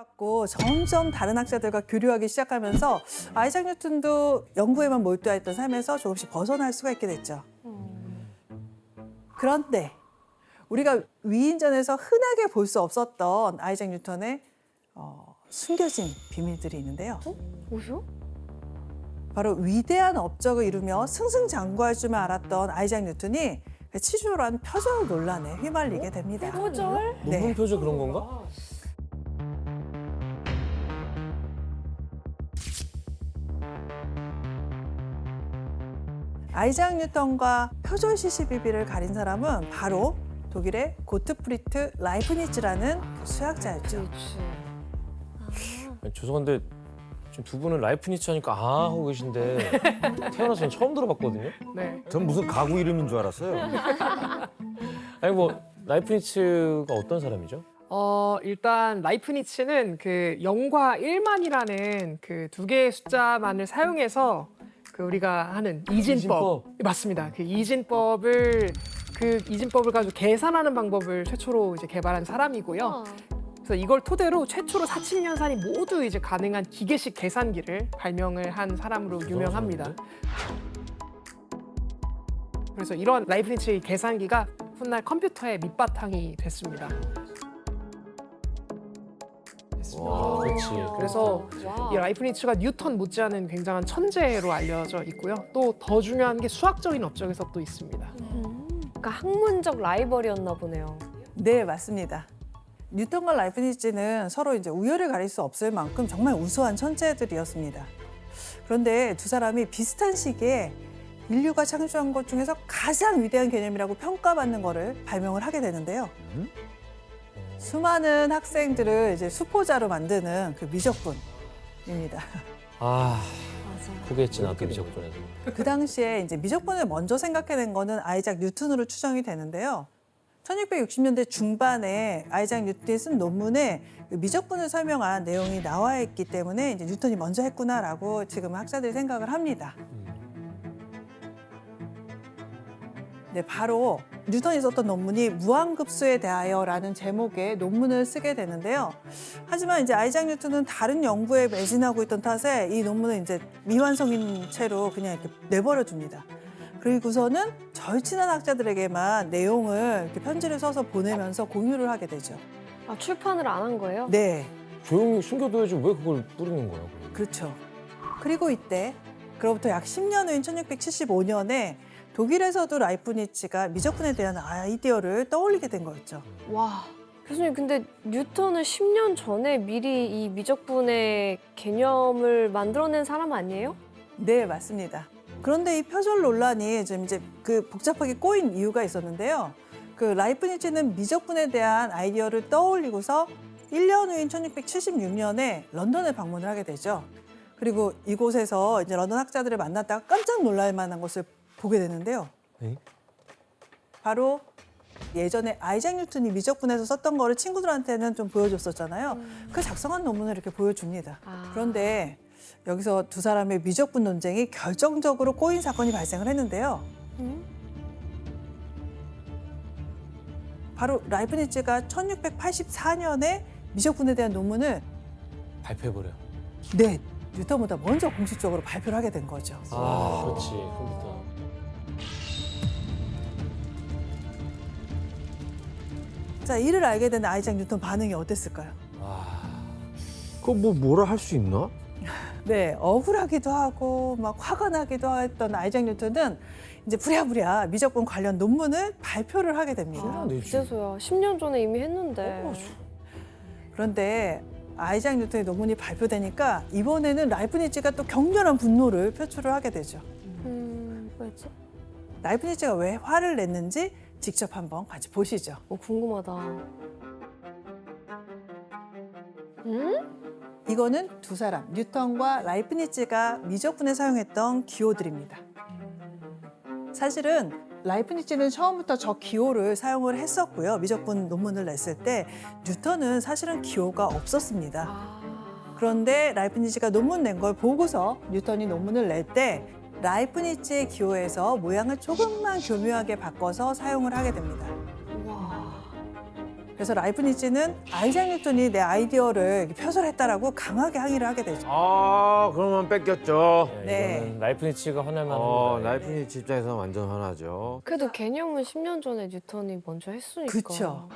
받고 점점 다른 학자들과 교류하기 시작하면서 아이작 뉴턴도 연구에만 몰두했던 삶에서 조금씩 벗어날 수가 있게 됐죠. 그런데 우리가 위인전에서 흔하게 볼 수 없었던 아이작 뉴턴의 숨겨진 비밀들이 있는데요. 뭐죠? 바로 위대한 업적을 이루며 승승장구할 줄만 알았던 아이작 뉴턴이 치졸한 표절 논란에 휘말리게 됩니다. 표절? 논문 표절 그런 건가? 아이작 뉴턴과 표절 시시비비를 가린 사람은 바로 독일의 고트프리트 라이프니츠라는 그 수학자였죠. 아니, 죄송한데 지금 두 분은 라이프니츠 하니까 아 하고 계신데 태어나서 처음 들어봤거든요. 네. 전 무슨 가구 이름인 줄 알았어요. 아니 뭐 라이프니츠가 어떤 사람이죠? 일단 라이프니츠는 그 0과 1만이라는 그 두 개의 숫자만을 사용해서 그 우리가 하는 이진법. 이진법. 맞습니다. 그 이진법을 가지고 계산하는 방법을 최초로 이제 개발한 사람이고요. 그래서 이걸 토대로 최초로 사칙연산이 모두 이제 가능한 기계식 계산기를 발명을 한 사람으로 유명합니다. 그래서 이런 라이프니츠의 계산기가 훗날 컴퓨터의 밑바탕이 됐습니다. 와, 그렇지. 그래서 이 라이프니츠가 뉴턴 못지않은 굉장한 천재로 알려져 있고요. 또 더 중요한 게 수학적인 업적에서 또 있습니다. 그러니까 학문적 라이벌이었나 보네요. 네, 맞습니다. 뉴턴과 라이프니츠는 서로 이제 우열을 가릴 수 없을 만큼 정말 우수한 천재들이었습니다. 그런데 두 사람이 비슷한 시기에 인류가 창조한 것 중에서 가장 위대한 개념이라고 평가받는 거를 발명을 하게 되는데요. 수많은 학생들을 이제 수포자로 만드는 그 미적분입니다. 아 맞아. 포기했지 나도 미적분에서. 그 당시에 이제 미적분을 먼저 생각해낸 거는 아이작 뉴턴으로 추정이 되는데요. 1660년대 중반에 아이작 뉴턴이 쓴 논문에 그 미적분을 설명한 내용이 나와 있기 때문에 이제 뉴턴이 먼저 했구나라고 지금 학자들이 생각을 합니다. 네, 바로 뉴턴이 썼던 논문이 무한급수에 대하여라는 제목의 논문을 쓰게 되는데요. 하지만 이제 아이작 뉴턴은 다른 연구에 매진하고 있던 탓에 이 논문을 이제 미완성인 채로 그냥 이렇게 내버려 둡니다. 그리고서는 절친한 학자들에게만 내용을 이렇게 편지를 써서 보내면서 공유를 하게 되죠. 아, 출판을 안 한 거예요? 네, 조용히 숨겨둬야지 왜 그걸 뿌리는 거야? 그렇죠. 그리고 이때 그로부터 약 10년 후인 1675년에 독일에서도 라이프니츠가 미적분에 대한 아이디어를 떠올리게 된 거였죠. 와. 교수님, 근데 뉴턴은 10년 전에 미리 이 미적분의 개념을 만들어낸 사람 아니에요? 네, 맞습니다. 그런데 이 표절 논란이 좀 이제 그 복잡하게 꼬인 이유가 있었는데요. 그 라이프니츠는 미적분에 대한 아이디어를 떠올리고서 1년 후인 1676년에 런던을 방문을 하게 되죠. 그리고 이곳에서 이제 런던 학자들을 만났다가 깜짝 놀랄 만한 것을 보게 되는데요. 네? 바로 예전에 아이작 뉴턴이 미적분에서 썼던 거를 친구들한테는 좀 보여줬었잖아요. 그 작성한 논문을 이렇게 보여줍니다. 그런데 여기서 두 사람의 미적분 논쟁이 결정적으로 꼬인 사건이 발생을 했는데요. 바로 라이프니츠가 1684년에 미적분에 대한 논문을 발표해버려. 네, 뉴턴보다 먼저 공식적으로 발표를 하게 된 거죠. 아 그렇지 컴퓨터. 자, 이를 알게 된 아이작 뉴턴 반응이 어땠을까요? 그거 뭐라 할 수 있나? 네, 억울하기도 하고 막 화가 나기도 했던 아이작 뉴턴은 이제 부랴부랴 미적분 관련 논문을 발표를 하게 됩니다. 아, 내지. 그제서야 10년 전에 이미 했는데. 그런데 아이작 뉴턴의 논문이 발표되니까 이번에는 라이프니츠가 또 격렬한 분노를 표출을 하게 되죠. 왜지? 라이프니츠가 왜 화를 냈는지 직접 한번 같이 보시죠. 궁금하다. 이거는 두 사람, 뉴턴과 라이프니츠가 미적분에 사용했던 기호들입니다. 사실은 라이프니츠는 처음부터 저 기호를 사용을 했었고요. 미적분 논문을 냈을 때 뉴턴은 사실은 기호가 없었습니다. 그런데 라이프니츠가 논문 낸 걸 보고서 뉴턴이 논문을 낼 때 라이프니츠의 기호에서 모양을 조금만 교묘하게 바꿔서 사용을 하게 됩니다. 그래서 라이프니츠는 아이작 뉴턴이 내 아이디어를 이렇게 표절했다라고 강하게 항의를 하게 되죠. 아, 그러면 뺏겼죠. 네. 이거는 라이프니츠가 화낼만 합니다. 라이프니츠 입장에서 완전 화나죠. 그래도 개념은 10년 전에 뉴턴이 먼저 했으니까. 그쵸.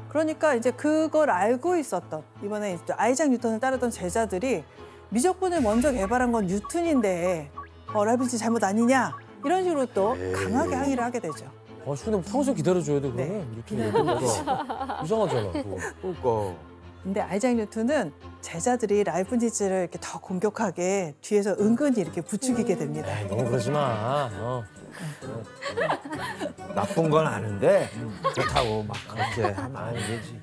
그러니까 이제 그걸 알고 있었던 이번에 이제 아이작 뉴턴을 따르던 제자들이 미적분을 먼저 개발한 건 뉴턴인데 라이프니츠 잘못 아니냐 이런 식으로 또 강하게 항의를 하게 되죠. 근데 평소 기다려줘야 돼, 네. 그러면. 이상하잖아, 그거. 그러니까. 근데 아이작 뉴턴은 제자들이 라이프니츠를 이렇게 더 공격하게 뒤에서 은근히 이렇게 부추기게 됩니다. 에이, 너무 그러지 마. 나쁜 건 아는데 그렇다고 막 그렇게 하면 안 되지.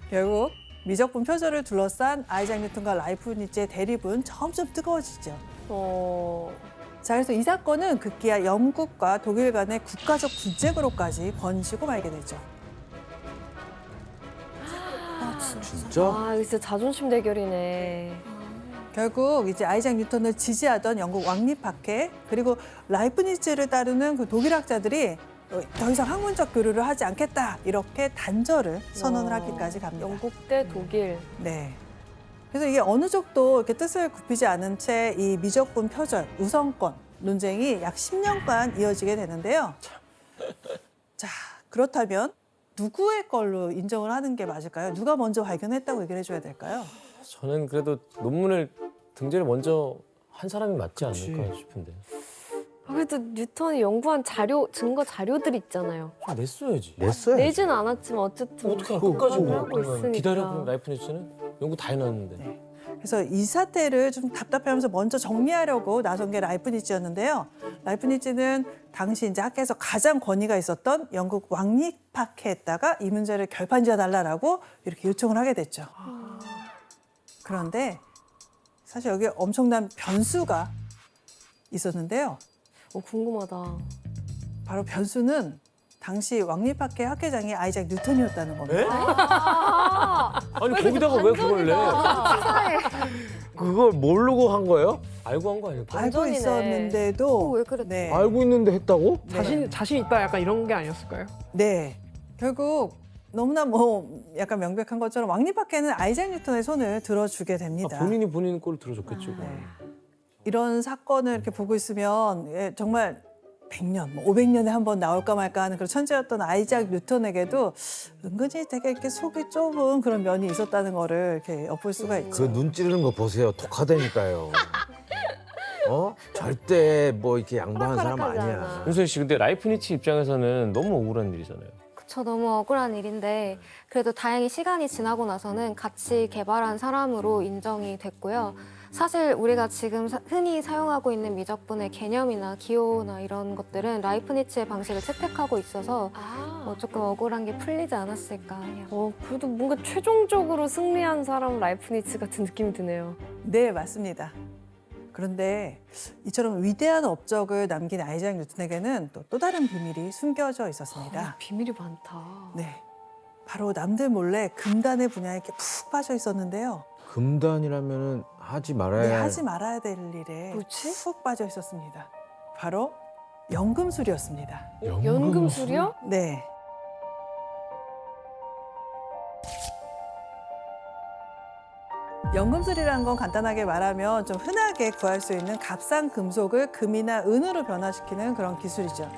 결국 미적분 표절을 둘러싼 아이작 뉴턴과 라이프니츠의 대립은 점점 뜨거워지죠. 자, 그래서 이 사건은 급기야 영국과 독일 간의 국가적 분쟁으로까지 번지고 말게 되죠. 진짜? 아, 이거 진짜 자존심 대결이네. 결국 이제 아이작 뉴턴을 지지하던 영국 왕립학회 그리고 라이프니츠를 따르는 그 독일학자들이 더 이상 학문적 교류를 하지 않겠다 이렇게 단절을 선언을 하기까지 갑니다. 영국 대 독일. 네. 그래서 이게 어느 쪽도 이렇게 뜻을 굽히지 않은 채 이 미적분 표절 우선권 논쟁이 약 10년간 이어지게 되는데요. 자, 그렇다면 누구의 걸로 인정을 하는 게 맞을까요? 누가 먼저 발견했다고 얘기를 해줘야 될까요? 저는 그래도 논문을 등재를 먼저 한 사람이 맞지 않을까 싶은데. 그래도 뉴턴이 연구한 증거 자료들 있잖아요. 좀 냈어야지. 냈어요. 내진 않았지만 어쨌든 어떻게 할 끝까지 하고 뭐 있으니까. 기다려 보면 라이프니츠는 연구 다 해놨는데. 네. 그래서 이 사태를 좀 답답해하면서 먼저 정리하려고 나선 게 라이프니츠였는데요. 라이프니츠는 당시 이제 학계에서 가장 권위가 있었던 영국 왕립학회에다가 이 문제를 결판지어 달라라고 이렇게 요청을 하게 됐죠. 그런데 사실 여기 엄청난 변수가 있었는데요. 궁금하다. 바로 변수는 당시 왕립학회 학회장이 아이작 뉴턴이었다는 겁니다. 아니 거기다가 왜 그걸 내? 그걸 모르고 한 거예요? 알고 한 거 아닐까? 알고 반전이네. 있었는데도 왜 그랬대? 네. 알고 있는데 했다고? 자신 있다 약간 이런 게 아니었을까요? 네. 결국 너무나 약간 명백한 것처럼 왕립학회는 아이작 뉴턴의 손을 들어주게 됩니다. 본인이 본인 꼴을 들어줬겠죠. 네. 이런 사건을 이렇게 보고 있으면 정말 100년, 500년에 한 번 나올까 말까 하는 그런 천재였던 아이작 뉴턴에게도 은근히 되게 이렇게 속이 좁은 그런 면이 있었다는 거를 이렇게 엿볼 수가 있죠. 그 눈 찌르는 거 보세요. 독하다니까요. 절대 뭐 이렇게 양보하는 사람 호락호락하지 아니야. 않아. 윤소희 씨 근데 라이프니츠 입장에서는 너무 억울한 일이잖아요. 그쵸, 너무 억울한 일인데 그래도 다행히 시간이 지나고 나서는 같이 개발한 사람으로 인정이 됐고요. 사실 우리가 지금 흔히 사용하고 있는 미적분의 개념이나 기호나 이런 것들은 라이프니츠의 방식을 채택하고 있어서 조금 억울한 게 풀리지 않았을까 해요. 그래도 뭔가 최종적으로 승리한 사람 라이프니츠 같은 느낌이 드네요. 네, 맞습니다. 그런데 이처럼 위대한 업적을 남긴 아이작 뉴턴에게는 또 다른 비밀이 숨겨져 있었습니다. 비밀이 많다. 네, 바로 남들 몰래 금단의 분야에 이렇게 푹 빠져 있었는데요. 금단이라면은 하지 말아야 네, 하지 말아야 될 일에 뭐지? 푹 빠져 있었습니다. 바로 연금술이었습니다. 연금술이요? 네. 연금술이라는 건 간단하게 말하면 좀 흔하게 구할 수 있는 값싼 금속을 금이나 은으로 변화시키는 그런 기술이죠.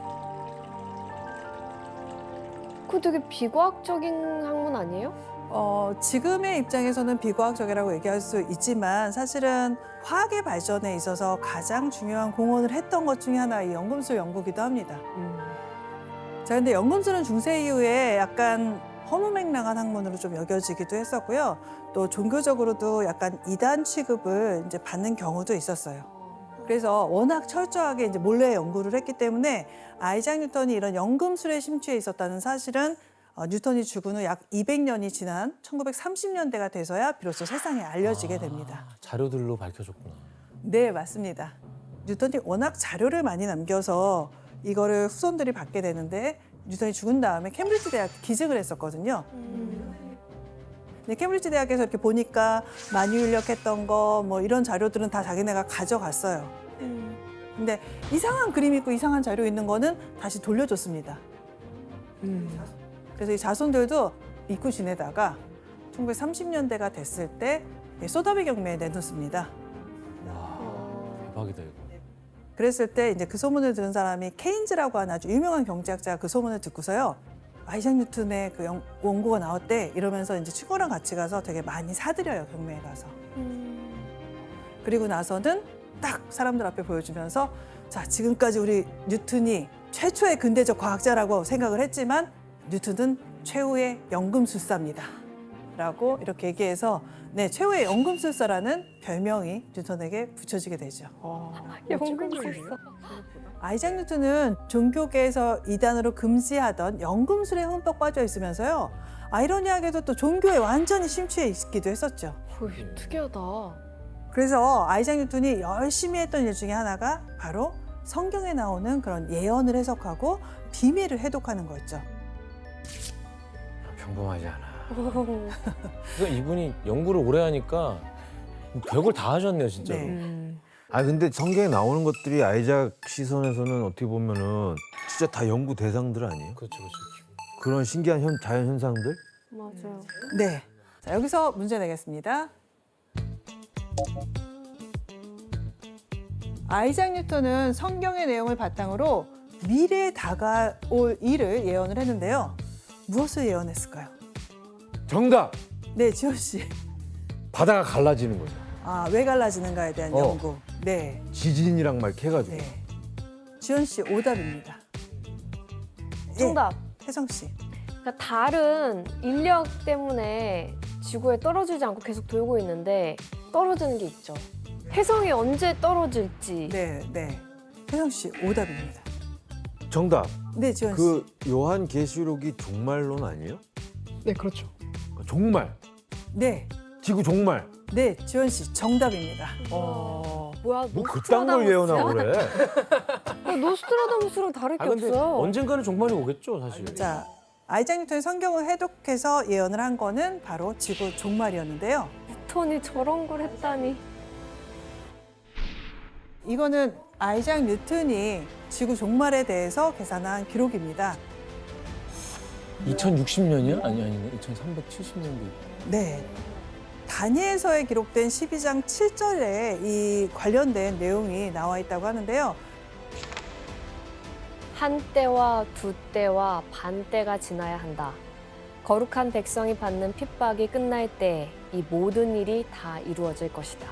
그거 되게 비과학적인 학문 아니에요? 지금의 입장에서는 비과학적이라고 얘기할 수 있지만 사실은 화학의 발전에 있어서 가장 중요한 공헌을 했던 것 중에 하나 이 연금술 연구기도 합니다. 자, 근데 연금술은 중세 이후에 약간 허무맹랑한 학문으로 좀 여겨지기도 했었고요. 또 종교적으로도 약간 이단 취급을 이제 받는 경우도 있었어요. 그래서 워낙 철저하게 이제 몰래 연구를 했기 때문에 아이작 뉴턴이 이런 연금술에 심취해 있었다는 사실은 뉴턴이 죽은 후 약 200년이 지난 1930년대가 돼서야 비로소 세상에 알려지게 됩니다. 자료들로 밝혀졌구나. 네, 맞습니다. 뉴턴이 워낙 자료를 많이 남겨서 이거를 후손들이 받게 되는데 뉴턴이 죽은 다음에 캠브리지 대학 기직을 했었거든요. 근데 캠브리지 대학에서 이렇게 보니까 많이 울력했던 거 뭐 이런 자료들은 다 자기네가 가져갔어요. 근데 이상한 그림 있고 이상한 자료 있는 거는 다시 돌려줬습니다. 그래서 이 자손들도 잊고 지내다가 1930년대가 됐을 때 소다비 경매에 내놓습니다. 대박이다 이거. 그랬을 때 이제 그 소문을 들은 사람이 케인즈라고 하는 아주 유명한 경제학자가 그 소문을 듣고서요. 아이작 뉴턴의 그 원고가 나왔대 이러면서 이제 친구랑 같이 가서 되게 많이 사들여요, 경매에 가서. 그리고 나서는 딱 사람들 앞에 보여주면서 자, 지금까지 우리 뉴턴이 최초의 근대적 과학자라고 생각을 했지만 뉴턴은 최후의 연금술사입니다. 라고 이렇게 얘기해서 네, 최후의 연금술사라는 별명이 뉴턴에게 붙여지게 되죠. 연금술사. 아이작 뉴턴은 종교계에서 이단으로 금지하던 연금술에 흠뻑 빠져 있으면서요. 아이러니하게도 또 종교에 완전히 심취해 있기도 했었죠. 특이하다. 그래서 아이작 뉴턴이 열심히 했던 일 중에 하나가 바로 성경에 나오는 그런 예언을 해석하고 비밀을 해독하는 거였죠. 평범하지 않아. 그러니까 이분이 연구를 오래 하니까 별걸 다 하셨네요, 진짜로. 네. 아 근데 성경에 나오는 것들이 아이작 시선에서는 어떻게 보면은 진짜 다 연구 대상들 아니에요? 그렇죠, 그렇죠. 그런 신기한 자연 현상들? 맞아요. 네. 자, 여기서 문제 내겠습니다. 아이작 뉴턴은 성경의 내용을 바탕으로 미래에 다가올 일을 예언을 했는데요. 무엇을 예언했을까요? 정답! 네, 지호 씨. 바다가 갈라지는 거죠. 아, 왜 갈라지는가에 대한 연구. 네. 지진이랑 막 해가지고. 네. 지원 씨 오답입니다. 정답. 예, 혜성 씨. 그러니까 달은 인력 때문에 지구에 떨어지지 않고 계속 돌고 있는데 떨어지는 게 있죠. 혜성이 언제 떨어질지. 네, 네. 혜성 씨 오답입니다. 정답! 네, 지원 씨. 그 요한계시록이 종말론 아니에요? 네, 그렇죠. 종말! 네. 지구 종말! 네, 지원 씨 정답입니다. 뭐야? 뭐 그딴 걸 예언하고 그래? 노스트라다무스랑 다를 게 아 근데 없어요. 언젠가는 종말이 오겠죠, 사실. 자, 아이작 뉴턴이 성경을 해독해서 예언을 한 거는 바로 지구 종말이었는데요. 뉴턴이 저런 걸 했다니. 이거는 아이작 뉴턴이 지구 종말에 대해서 계산한 기록입니다. 2060년이야? 아닌가? 2370년도. 네. 다니엘서에 기록된 12장 7절에 이 관련된 내용이 나와 있다고 하는데요. 한 때와 두 때와 반 때가 지나야 한다. 거룩한 백성이 받는 핍박이 끝날 때 이 모든 일이 다 이루어질 것이다.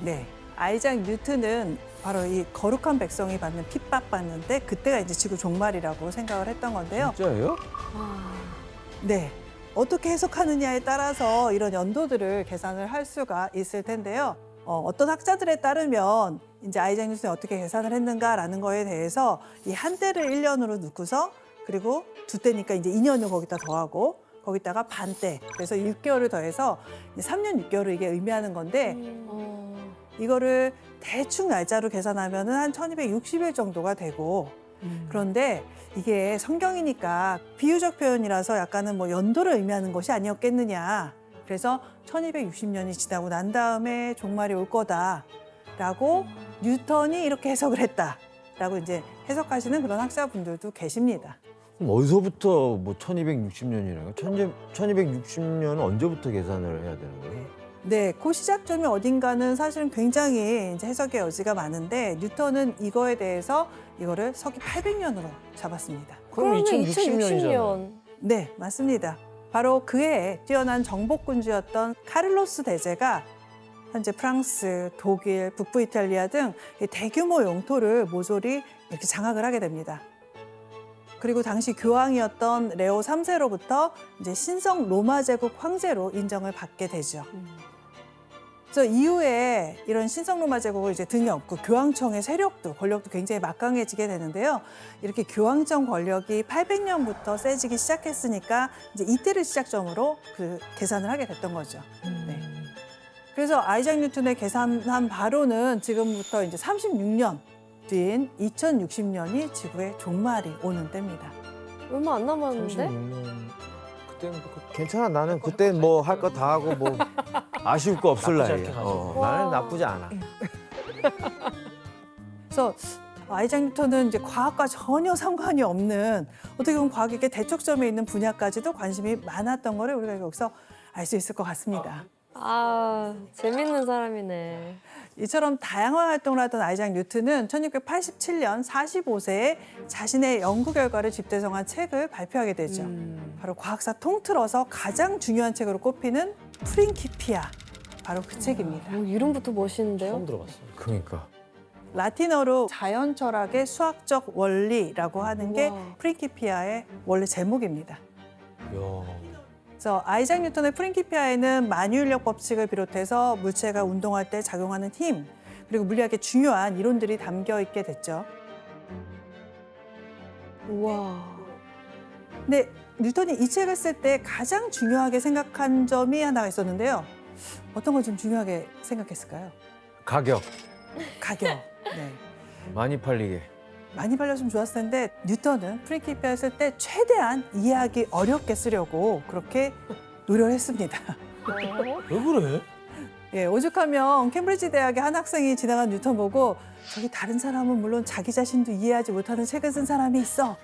네. 아이작 뉴턴은 바로 이 거룩한 백성이 받는 핍박받는데 그때가 이제 지구 종말이라고 생각을 했던 건데요. 진짜예요? 네. 어떻게 해석하느냐에 따라서 이런 연도들을 계산을 할 수가 있을 텐데요. 어떤 학자들에 따르면 이제 아이작 뉴턴이 어떻게 계산을 했는가라는 거에 대해서 이 한 때를 1년으로 넣고서 그리고 두 때니까 이제 2년을 거기다 더하고 거기다가 반 때, 그래서 6개월을 더해서 이제 3년 6개월을 이게 의미하는 건데 이거를 대충 날짜로 계산하면은 한 1260일 정도가 되고 그런데 이게 성경이니까 비유적 표현이라서 약간은 뭐 연도를 의미하는 것이 아니었겠느냐. 그래서 1260년이 지나고 난 다음에 종말이 올 거다라고 뉴턴이 이렇게 해석을 했다라고 이제 해석하시는 그런 학자분들도 계십니다. 그럼 어디서부터 뭐 1260년이라고? 1260년은 언제부터 계산을 해야 되는 거예요? 네, 그 시작점이 어딘가는 사실은 굉장히 이제 해석의 여지가 많은데 뉴턴은 이거에 대해서 이거를 서기 800년으로 잡았습니다. 그럼 2060년이잖아요. 네, 맞습니다. 바로 그해 뛰어난 정복군주였던 카를로스 대제가 현재 프랑스, 독일, 북부 이탈리아 등 대규모 영토를 모조리 이렇게 장악을 하게 됩니다. 그리고 당시 교황이었던 레오 3세로부터 이제 신성 로마 제국 황제로 인정을 받게 되죠. 그래서 이후에 이런 신성 로마 제국을 이제 등에 업고 교황청의 세력도 권력도 굉장히 막강해지게 되는데요. 이렇게 교황청 권력이 800년부터 세지기 시작했으니까 이제 이때를 시작점으로 그 계산을 하게 됐던 거죠. 네. 그래서 아이작 뉴턴의 계산한 바로는 지금부터 이제 36년 뒤인 2060년이 지구의 종말이 오는 때입니다. 얼마 안 남았는데? 36년. 그때는 괜찮아. 나는 그때 뭐 할 거 다 하고 뭐 아쉬울 거 없을 나쁘지 나이야. 않게 가죠. 나는 나쁘지 않아. 그래서 아이작 뉴턴은 이제 과학과 전혀 상관이 없는 어떻게 보면 과학의 대척점에 있는 분야까지도 관심이 많았던 거를 우리가 여기서 알 수 있을 것 같습니다. 아, 재밌는 사람이네. 이처럼 다양한 활동을 하던 아이작 뉴턴은 1687년 45세에 자신의 연구 결과를 집대성한 책을 발표하게 되죠. 바로 과학사 통틀어서 가장 중요한 책으로 꼽히는 프린키피아, 바로 그 책입니다. 뭐 이름부터 멋있는데요? 처음 들어봤어. 그러니까. 라틴어로 자연 철학의 수학적 원리라고 하는 게 우와. 프린키피아의 원래 제목입니다. 야. 그래서 아이작 뉴턴의 프린키피아에는 만유인력 법칙을 비롯해서 물체가 운동할 때 작용하는 힘, 그리고 물리학의 중요한 이론들이 담겨 있게 됐죠. 우와. 근데 뉴턴이 이 책을 쓸 때 가장 중요하게 생각한 점이 하나가 있었는데요. 어떤 걸 좀 중요하게 생각했을까요? 가격 가격. 네. 많이 팔리게. 많이 팔렸으면 좋았을 텐데 뉴턴은 프린키피아를 쓸 때 최대한 이해하기 어렵게 쓰려고 그렇게 노력을 했습니다. 왜 그래? 예, 오죽하면 캠브리지 대학의 한 학생이 지나간 뉴턴 보고 저기 다른 사람은 물론 자기 자신도 이해하지 못하는 책을 쓴 사람이 있어.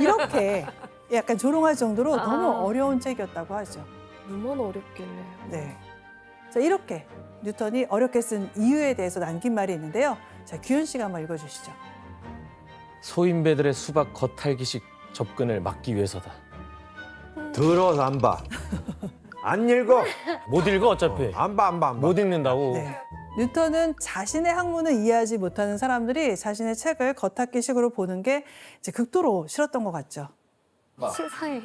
이렇게 약간 조롱할 정도로 아. 너무 어려운 책이었다고 하죠. 얼마나 어렵길래. 네. 자, 이렇게 뉴턴이 어렵게 쓴 이유에 대해서 남긴 말이 있는데요. 자, 규현 씨가 한번 읽어주시죠. 소인배들의 수박 겉핥기식 접근을 막기 위해서다. 더러워서 안 봐. 안 읽어. 못 읽어 어차피. 안 봐, 안 봐, 안 봐. 못 읽는다고. 네. 뉴턴은 자신의 학문을 이해하지 못하는 사람들이 자신의 책을 겉핥기식으로 보는 게 이제 극도로 싫었던 것 같죠. 치사해.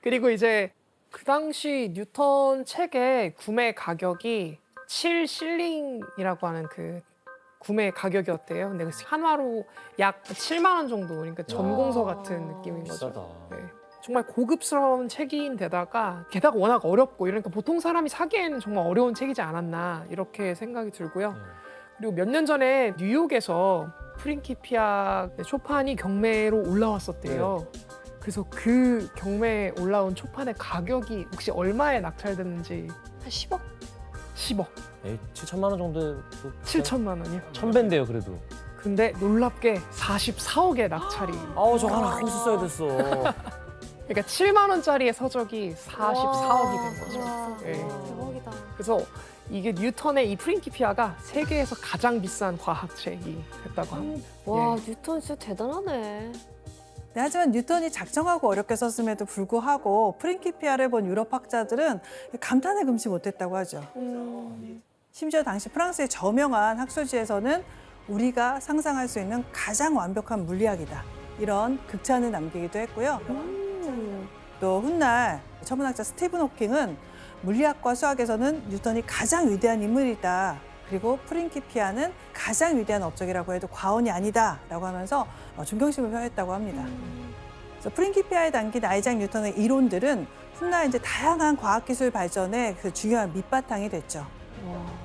그리고 이제 그 당시 뉴턴 책의 구매 가격이 7실링이라고 하는 그 구매 가격이었대요. 근데 그 한화로 약 7만 원 정도, 그러니까 전공서 같은 느낌인 거죠. 비싸다. 네. 정말 고급스러운 책인데다가 게다가 워낙 어렵고 이러니까 보통 사람이 사기에는 정말 어려운 책이지 않았나 이렇게 생각이 들고요. 네. 그리고 몇 년 전에 뉴욕에서 프린키피아 초판이 경매로 올라왔었대요. 그래서 그 경매에 올라온 초판의 가격이 혹시 얼마에 낙찰됐는지 한 10억? 10억, 에이, 7천만 원 정도. 7천만 원이요. 1000배인데요 그래도. 근데 놀랍게 44억에 낙찰이. 아우 저거 하나 갖고 있었어야 됐어. 그러니까 7만 원짜리의 서적이 44억이 된 거죠. 와, 네. 대박이다. 그래서 이게 뉴턴의 이 프린키피아가 세계에서 가장 비싼 과학책이 됐다고 합니다. 와, 예. 뉴턴 진짜 대단하네. 네, 하지만 뉴턴이 작정하고 어렵게 썼음에도 불구하고 프린키피아를 본 유럽 학자들은 감탄을 금치 못했다고 하죠. 심지어 당시 프랑스의 저명한 학술지에서는 우리가 상상할 수 있는 가장 완벽한 물리학이다. 이런 극찬을 남기기도 했고요. 또 훗날 천문학자 스티븐 호킹은 물리학과 수학에서는 뉴턴이 가장 위대한 인물이다. 그리고 프린키피아는 가장 위대한 업적이라고 해도 과언이 아니다라고 하면서 존경심을 표했다고 합니다. 그래서 프린키피아에 담긴 아이작 뉴턴의 이론들은 훗날 이제 다양한 과학기술 발전의 그 중요한 밑바탕이 됐죠. 와.